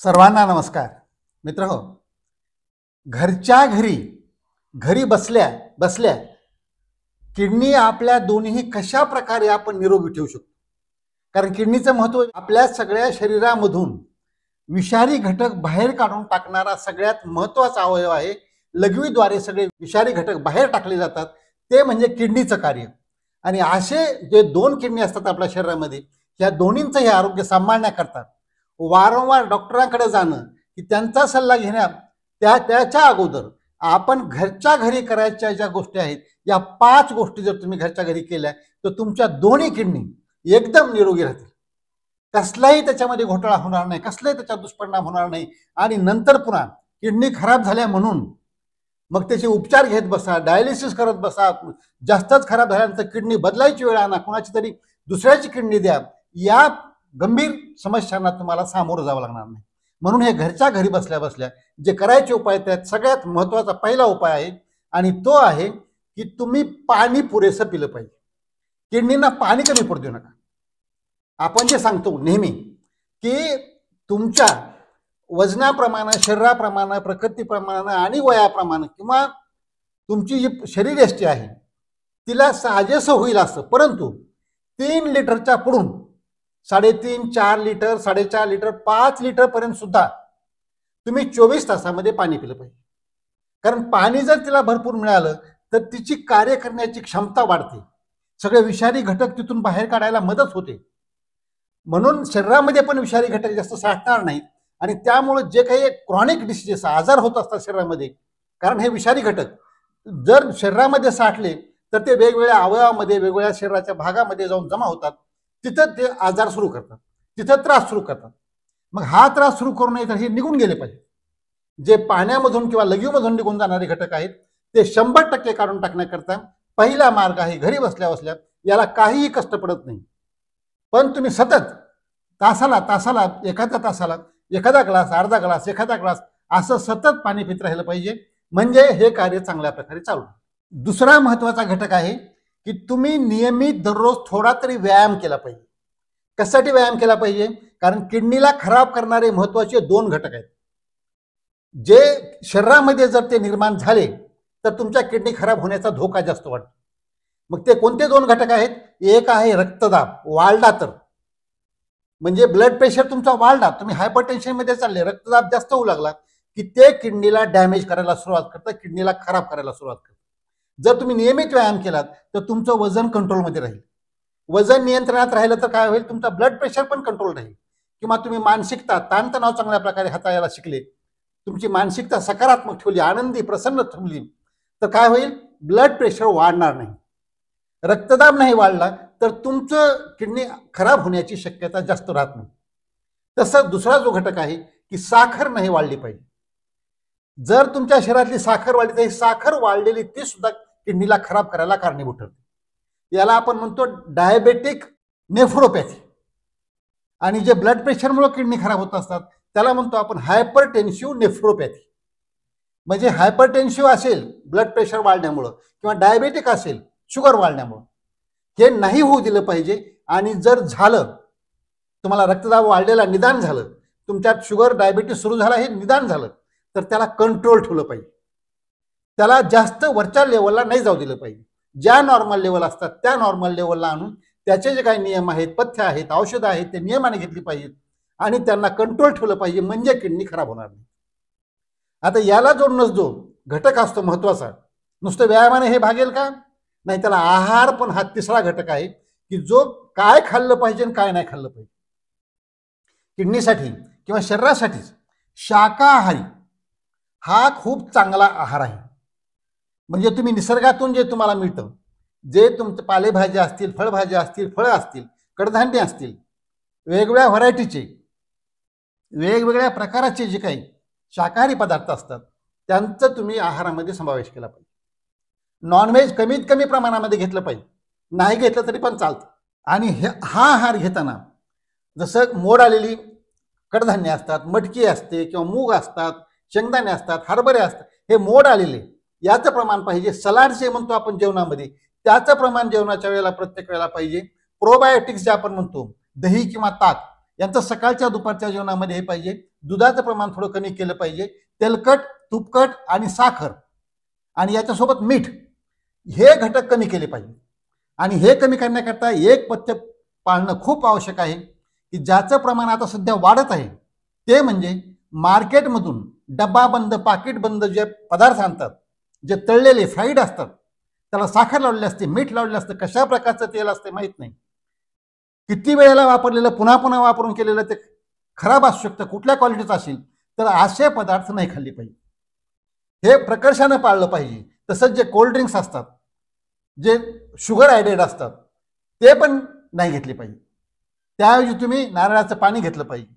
सर्वांना नमस्कार. मित्रहो, घरच्या घरी घरी बसल्या बसल्या किडनी आपल्या दोन्ही कशा प्रकारे आपण निरोगी ठेवू शकतो. कारण किडनीचं महत्त्व आपल्या सगळ्या शरीरामधून विषारी घटक बाहेर काढून टाकणारा सगळ्यात महत्त्वाचा अवयव आहे. लघवीद्वारे सगळे विषारी घटक बाहेर टाकले जातात, ते म्हणजे किडनीचं कार्य. आणि असे जे दोन किडनी असतात आपल्या शरीरामध्ये, या दोन्हींचं हे आरोग्य सांभाळण्याकरता वारंवार डॉक्टरांकडे जाणं की त्यांचा सल्ला घेण्यात त्याच्या अगोदर आपण घरच्या घरी करायच्या ज्या गोष्टी आहेत, या 5 गोष्टी जर तुम्ही घरच्या घरी केल्या तर तुमच्या दोन्ही किडनी एकदम निरोगी राहतील. कसलाही त्याच्यामध्ये घोटाळा होणार नाही, कसलाही त्याचा दुष्परिणाम होणार नाही. आणि नंतर पुन्हा किडनी खराब झाल्या म्हणून मग त्याचे उपचार घेत बसा, डायलिसिस करत बसा, जास्तच खराब झाल्यानंतर किडनी बदलायची वेळ आणा, कुणाची तरी दुसऱ्याची किडनी द्या, या गंभीर समस्यांना तुम्हाला सामोरं जावं लागणार नाही. म्हणून हे घरच्या घरी बसल्या बसल्या जे करायचे उपाय, त्यात सगळ्यात महत्त्वाचा पहिला उपाय आहे आणि तो आहे की तुम्ही पाणी पुरेसं पिलं पाहिजे. किडनींना पाणी कमी पडू देऊ नका. आपण जे सांगतो नेहमी की तुमच्या वजनाप्रमाणे, शरीराप्रमाणे, प्रकृतीप्रमाणे आणि वयाप्रमाणे किंवा तुमची जी शरीरयष्टी आहे तिला साजेसं होईल असं, परंतु 3 लिटरच्या पुढून 3.5, 4 लिटर, 4.5 लिटर, 5 लिटर पर्यंत सुद्धा तुम्ही 24 तासामध्ये पाणी पिलं पाहिजे. कारण पाणी जर तिला भरपूर मिळालं तर तिची कार्य करण्याची क्षमता वाढते, सगळे विषारी घटक तिथून बाहेर काढायला मदत होते. म्हणून शरीरामध्ये पण विषारी घटक जास्त साठणार नाहीत आणि त्यामुळे जे काही क्रॉनिक डिसीजेस, आजार होत असतात शरीरामध्ये, कारण हे विषारी घटक जर शरीरामध्ये साठले तर ते वेगवेगळ्या अवयवामध्ये, वेगवेगळ्या शरीराच्या भागामध्ये जाऊन जमा होतात, तिथं ते आजार सुरू करतात, तिथं त्रास सुरू करतात. मग हा त्रास सुरू करू नये तर हे निघून गेले पाहिजे. जे पाण्यामधून किंवा लघवीमधून निघून जाणारे घटक आहेत ते 100% काढून टाकण्याकरता पहिला मार्ग आहे घरी बसल्या बसल्या. याला काहीही कष्ट पडत नाही, पण तुम्ही सतत तासाला एखाद्या तासाला एखादा ग्लास, अर्धा ग्लास, एखादा ग्लास असं सतत पाणी पित राहिलं पाहिजे, म्हणजे हे कार्य चांगल्या प्रकारे चालू. दुसरा महत्त्वाचा घटक आहे की तुम्ही नियमित दररोज थोडा तरी व्यायाम केला पाहिजे. कशासाठी व्यायाम केला पाहिजे? कारण किडनीला खराब करणारे महत्त्वाचे 2 घटक आहेत, जे शरीरामध्ये जर ते निर्माण झाले तर तुमच्या किडनी खराब होण्याचा धोका जास्त वाढतो. मग ते कोणते 2 घटक आहेत? एक आहे रक्तदाब वाढला तर, म्हणजे ब्लड प्रेशर तुमचा वाढला, तुम्ही हायपरटेन्शनमध्ये चालले, रक्तदाब जास्त होऊ लागला की ते किडनीला डॅमेज करायला सुरुवात करतं, किडनीला खराब करायला सुरुवात करतं. जर तुम्ही नियमित व्यायाम केलात तर तुमचं वजन कंट्रोलमध्ये राहील. वजन नियंत्रणात राहिलं तर काय होईल? तुमचा ब्लड प्रेशर पण कंट्रोल राहील. किंवा तुम्ही मानसिकता, ताणतणाव चांगल्या प्रकारे हाताळायला शिकले, तुमची मानसिकता सकारात्मक ठेवली, आनंदी प्रसन्न ठेवली, तर काय होईल? ब्लड प्रेशर वाढणार नाही. रक्तदाब नाही वाढला तर तुमचं किडनी खराब होण्याची शक्यता जास्त राहत नाही. तसंच दुसरा जो घटक आहे की साखर नाही वाढली पाहिजे. जर तुमच्या शरीरातली साखर वाढली तर ही साखर वाढलेली ती सुद्धा किडनीला खराब करायला कारणीभूत ठरते. याला आपण म्हणतो डायबेटिक नेफ्रोपॅथी. आणि जे ब्लड प्रेशरमुळे किडनी खराब होत असतात त्याला म्हणतो आपण हायपरटेन्सिव्ह नेफ्रोपॅथी. म्हणजे हायपरटेन्सिव्ह असेल ब्लड प्रेशर वाढल्यामुळं किंवा डायबेटिक असेल शुगर वाढल्यामुळं, हे नाही होऊ दिलं पाहिजे. आणि जर झालं, तुम्हाला रक्तदाब वाढलेला निदान झालं, तुमच्यात शुगर डायबिटीस सुरू झाला, हे निदान झालं, तर त्याला कंट्रोल ठेवलं पाहिजे. त्याला जास्त वरच्या लेवलला नाही जाऊ दिलं पाहिजे. ज्या नॉर्मल लेवल असतात त्या नॉर्मल लेवलला आणून त्याचे जे काही नियम आहेत, पथ्य आहेत, औषधं आहेत, ते नियमाने घेतली पाहिजेत आणि त्यांना कंट्रोल ठेवलं पाहिजे, म्हणजे किडनी खराब होणार नाही. आता याला जोडूनच जो घटक असतो महत्त्वाचा, नुसतं व्यायामाने हे भागेल का? नाही, त्याला आहार पण हा तिसरा घटक आहे की जो काय खाल्लं पाहिजे आणि काय नाही खाल्लं पाहिजे. किडनीसाठी किंवा शरीरासाठीच शाकाहारी हा खूप चांगला आहार आहे. म्हणजे तुम्ही निसर्गातून जे तुम्हाला मिळतं, जे तुमचे पालेभाज्या असतील, फळभाज्या असतील, फळं असतील, कडधान्य असतील, वेगवेगळ्या व्हरायटीचे, वेगवेगळ्या प्रकाराचे जे काही शाकाहारी पदार्थ असतात त्यांचं तुम्ही आहारामध्ये समावेश केला पाहिजे. नॉनव्हेज कमीत कमी प्रमाणामध्ये घेतलं पाहिजे, नाही घेतलं तरी पण चालतं. आणि हा आहार घेताना जसं मोड आलेली कडधान्य असतात, मटकी असते किंवा मूग असतात, शेंगदाणे असतात, हरभरे असतात, हे मोड आलेले याचं प्रमाण पाहिजे. सलाड जे म्हणतो आपण जेवणामध्ये, त्याचं प्रमाण जेवणाच्या वेळेला प्रत्येक वेळेला पाहिजे. प्रोबायोटिक्स जे आपण म्हणतो, दही किंवा ताक, यांचं सकाळच्या दुपारच्या जेवणामध्ये हे पाहिजे. दुधाचं प्रमाण थोडं कमी केलं पाहिजे. तेलकट, तुपकट आणि साखर आणि याच्यासोबत मीठ हे घटक कमी केले पाहिजे. आणि हे कमी करण्याकरता एक पथ्य पाळणं खूप आवश्यक आहे की ज्याचं प्रमाण आता सध्या वाढत आहे, ते म्हणजे मार्केटमधून डब्बा बंद, पाकिट बंद जे पदार्थ आणतात, जे तळलेले फ्राईड असतात, त्याला साखर लावलेली असते, मीठ लावलेलं असतं, कशा प्रकारचं तेल असते माहीत नाही, किती वेळेला वापरलेलं, पुन्हा पुन्हा वापरून केलेलं ते खराब असू शकतं, कुठल्या क्वालिटीचं असेल. तर असे पदार्थ नाही खाल्ले पाहिजे. हे प्रकर्षानं पाळलं पाहिजे. तसंच जे कोल्ड ड्रिंक्स असतात, जे शुगर ॲडेड असतात, ते पण नाही घेतले पाहिजे. त्याऐवजी तुम्ही नारळाचं पाणी घेतलं पाहिजे.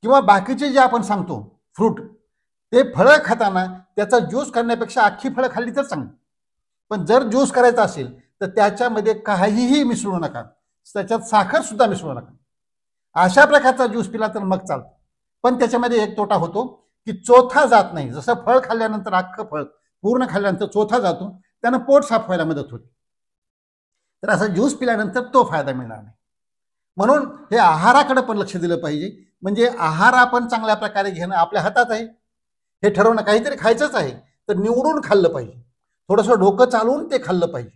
किंवा बाकीचे जे आपण सांगतो फ्रूट, ते फळं खाताना त्याचा ज्यूस करण्यापेक्षा अख्खी फळं खाल्ली तर चांगली. पण जर ज्यूस करायचा असेल तर त्याच्यामध्ये काहीही मिसळू नका, त्याच्यात साखर सुद्धा मिसळू नका. अशा प्रकारचा ज्यूस पिला तर मग चालतं. पण त्याच्यामध्ये एक तोटा होतो की चोथा जात नाही. जसं फळ खाल्ल्यानंतर अख्खं फळ पूर्ण खाल्ल्यानंतर चोथा जातो, त्यानं पोट साफ व्हायला मदत होते. तर असा ज्यूस पिल्यानंतर तो फायदा मिळणार नाही. म्हणून हे आहाराकडे पण लक्ष दिलं पाहिजे. म्हणजे आहार आपण चांगल्या प्रकारे घेणं आपल्या हातात आहे. हे ठरवणं, काहीतरी खायचंच आहे तर निवडून खाल्लं पाहिजे, थोडंसं डोकं चालवून ते खाल्लं पाहिजे.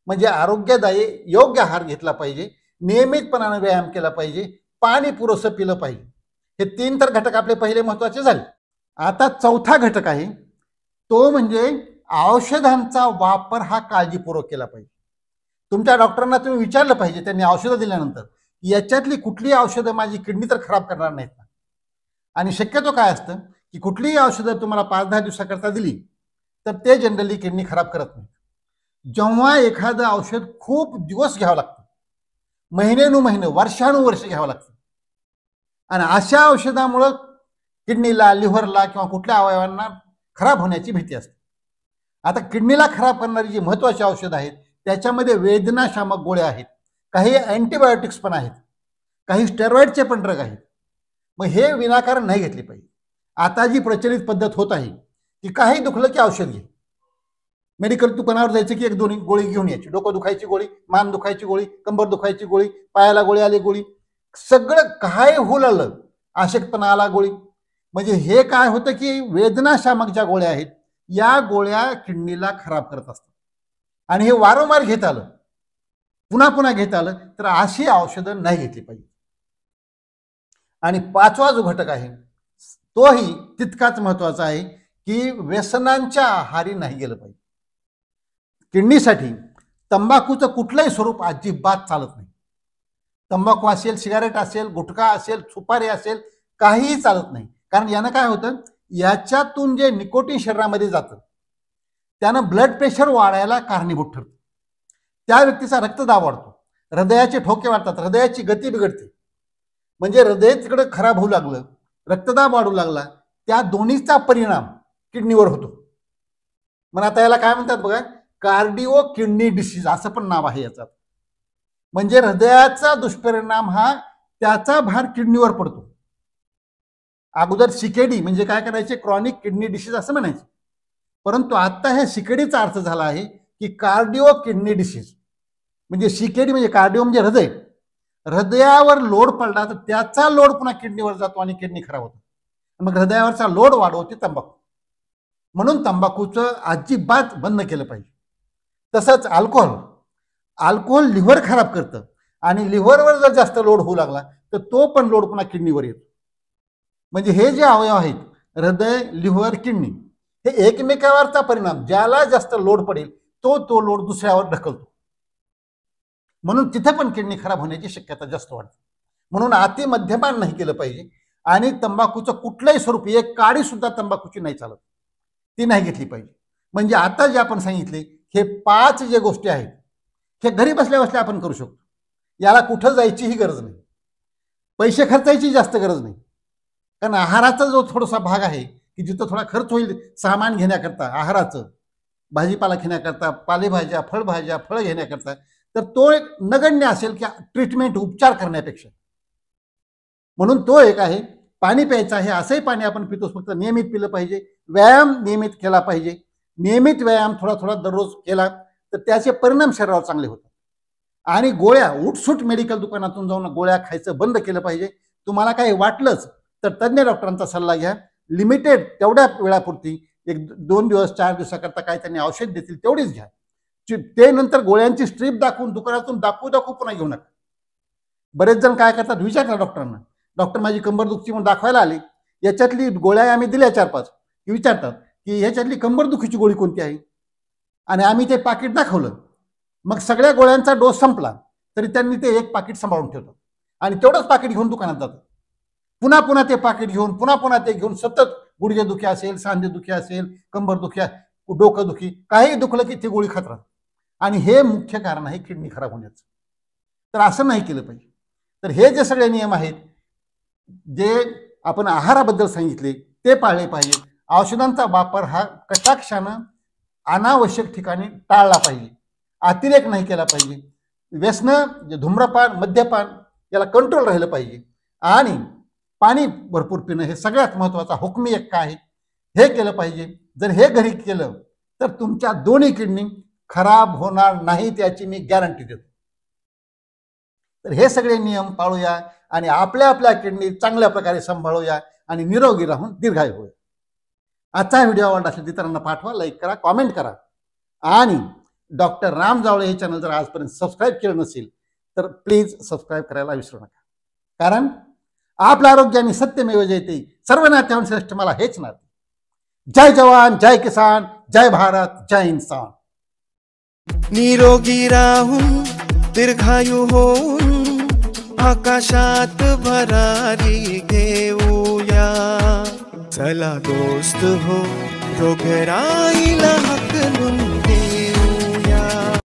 म्हणजे आरोग्यदायी योग्य आहार घेतला पाहिजे, नियमितपणाने व्यायाम केला पाहिजे, पाणी पुरेसं पिलं पाहिजे. हे 3 तर घटक आपले पहिले महत्त्वाचे झाले. आता चौथा घटक आहे तो म्हणजे औषधांचा वापर हा काळजीपूर्वक केला पाहिजे. तुमच्या डॉक्टरांना तुम्ही विचारलं पाहिजे, त्यांनी औषधं दिल्यानंतर याच्यातली कुठली औषधं माझी किडनी तर खराब करणार नाहीत ना. आणि शक्यतो काय असतं की कुठलीही औषधं तुम्हाला 5-10 दिवसाकरता दिली तर ते जनरली किडनी खराब करत नाही. जेव्हा एखादं औषध खूप दिवस घ्यावं लागतं, महिन्यानुमहिने, वर्षानुवर्ष घ्यावं लागतं, आणि अशा औषधामुळं किडनीला, लिव्हरला किंवा कुठल्या अवयवांना खराब होण्याची भीती असते. आता किडनीला खराब करणारी जी महत्त्वाची औषधं आहेत त्याच्यामध्ये वेदनाशामक गोळ्या आहेत, काही अँटीबायोटिक्स पण आहेत, काही स्टेरॉइडचे पण ड्रग आहेत. मग हे विनाकारण नाही घेतले पाहिजे. आता जी प्रचलित पद्धत होत आहे की काही दुखलं की औषध घे, मेडिकल दुकानावर जायचं की 1-2 गोळी घेऊन यायची. डोकं दुखायची गोळी, मान दुखायची गोळी, कंबर दुखायची गोळी, पायाला गोळी आली गोळी, सगळं काय होऊ लागलं, अशक्तपणा आला गोळी. म्हणजे हे काय होतं की वेदनाशामक ज्या गोळ्या आहेत या गोळ्या किडनीला खराब करत असतात. आणि हे वारंवार घेत आलं, पुन्हा पुन्हा घेत आलं तर अशी औषधं नाही घेतली पाहिजे. आणि 5वा जो घटक आहे तोही तितकाच महत्त्वाचा आहे की व्यसनांच्या आहारी नाही गेलं पाहिजे. किडनीसाठी तंबाखूचं कुठलंही स्वरूप अजिबात चालत नाही. तंबाखू असेल, सिगारेट असेल, गुटखा असेल, सुपारी असेल, काहीही चालत नाही. कारण यानं काय होतं, याच्यातून जे निकोटीन शरीरामध्ये जातं त्यानं ब्लड प्रेशर वाढायला कारणीभूत ठरतं. त्या व्यक्तीचा रक्तदाब वाढतो, हृदयाचे ठोके वाढतात, हृदयाची गती बिघडते. म्हणजे हृदय तिकडे खराब होऊ लागलं, रक्तदाब वाढू लागला, त्या दोन्हीचा परिणाम किडनीवर होतो. मग आता याला काय म्हणतात बघा, कार्डिओ किडनी डिसीज असं पण नाव आहे याचं. म्हणजे हृदयाचा दुष्परिणाम हा त्याचा भार किडनीवर पडतो. अगोदर सीकेडी म्हणजे काय करायचे, क्रॉनिक किडनी डिसीज असं म्हणायचे. परंतु आता ह्या सीकेडीचा अर्थ झाला आहे की कार्डिओ किडनी डिसीज. म्हणजे सीकेडी म्हणजे कार्डिओ म्हणजे हृदय, हृदयावर लोड पडला तर त्याचा लोड पुन्हा किडनीवर जातो आणि किडनी खराब होतो. मग हृदयावरचा लोड वाढवते तंबाखू. म्हणून तंबाखूचं अजिबात बंद केलं पाहिजे. तसंच अल्कोहोल लिव्हर खराब करतं आणि लिव्हरवर जर जास्त लोड होऊ लागला तर तो पण लोड पुन्हा किडनीवर येतो. म्हणजे हे जे अवयव आहेत, हृदय, लिव्हर, किडनी, हे एकमेकावरचा परिणाम, ज्याला जास्त लोड पडेल तो लोड दुसऱ्यावर ढकलतो. म्हणून तिथे पण किडनी खराब होण्याची शक्यता जास्त वाढते. म्हणून अति मद्यपान नाही केलं पाहिजे. आणि तंबाखूचं कुठलंही स्वरूप, एक काडी सुद्धा तंबाखूची नाही चालत, ती नाही घेतली पाहिजे. म्हणजे आता जे आपण सांगितले हे 5 जे गोष्टी आहेत हे घरी बसल्या बसल्या आपण करू शकतो. याला कुठं जायचीही गरज नाही, पैसे खर्चायची जास्त गरज नाही. कारण आहाराचा जो थोडासा भाग आहे की जिथं थोडा खर्च होईल सामान घेण्याकरता, आहाराचं, भाजीपाला घेण्याकरता, पालेभाज्या, फळभाज्या, फळं घेण्याकरता, तर तो एक नगण्य असेल की ट्रीटमेंट, उपचार करण्यापेक्षा. म्हणून तो एक आहे. पाणी प्यायचं आहे, असंही पाणी आपण पितोच, फक्त नियमित पिलं पाहिजे. व्यायाम नियमित केला पाहिजे. नियमित व्यायाम थोडा थोडा दररोज केला तर त्याचे परिणाम शरीरावर चांगले होतात. आणि गोळ्या, उठसूट मेडिकल दुकानातून जाऊन गोळ्या खायचं बंद केलं पाहिजे. तुम्हाला काही वाटलंच तर तज्ज्ञ डॉक्टरांचा सल्ला घ्या. लिमिटेड तेवढ्या वेळापुरती 1-2 दिवस 4 दिवसाकरता काय त्यांनी औषध देतील तेवढीच घ्या. ते नंतर गोळ्यांची स्ट्रीप दाखवून दुकानातून दाखवू पुन्हा घेऊ नका. बरेच जण काय करतात, विचारतात डॉक्टरांना, डॉक्टर माझी कंबर दुखती म्हणून दाखवायला आले, याच्यातली गोळ्या आम्ही दिल्या 4-5, विचारतात की ह्याच्यातली कंबर दुखीची गोळी कोणती आहे, आणि आम्ही ते पाकिट दाखवलं. मग सगळ्या गोळ्यांचा डोस संपला तरी त्यांनी ते एक पाकिट सांभाळून ठेवतात आणि तेवढंच पाकिट घेऊन दुकानात जातात. पुन्हा ते पाकिट घेऊन पुन्हा ते घेऊन सतत गुडघेदुखी असेल, सांधेदुखी असेल, कंबर दुखी, डोकं दुखी, काही दुखलं की ती गोळी खात राहतात. आणि हे मुख्य कारण आहे किडनी खराब होण्याचं. तर असं नाही केलं पाहिजे. तर हे जे सगळे नियम आहेत, जे आपण आहाराबद्दल सांगितले ते पाळले पाहिजे. औषधांचा वापर हा कटाक्षानं अनावश्यक ठिकाणी टाळला पाहिजे. अतिरेक नाही केला पाहिजे. व्यसनं, धूम्रपान, मद्यपान याला कंट्रोल राहिलं पाहिजे. आणि पाणी भरपूर पिणं हे सगळ्यात महत्त्वाचा हुकमी एक आहे, हे केलं पाहिजे. जर हे घरी केलं तर तुमच्या दोन्ही किडनी खराब होणार नाहीत याची मी गॅरंटी देतो. तर हे सगळे नियम पाळूया आणि आपल्या किडनी चांगल्या प्रकारे सांभाळूया आणि निरोगी राहून दीर्घायू होऊया. आजचा व्हिडिओ आवडला असेल तर इतरांना पाठवा, लाईक करा, कॉमेंट करा. आणि डॉक्टर राम जावळे हे चॅनल जर आजपर्यंत सबस्क्राईब केलं नसेल तर प्लीज सबस्क्राईब करायला विसरू नका. कारण आपलं आरोग्य आणि सत्यमेव जयते, सर्व नात्याहून श्रेष्ठ मला हेच नाते. जय जवान, जय किसान, जय भारत, जय इंसान. निरोगी राहून दीर्घायू होऊन आकाशात भरारी घेऊया. चला दोस्त हो, रोगराईला हाकलून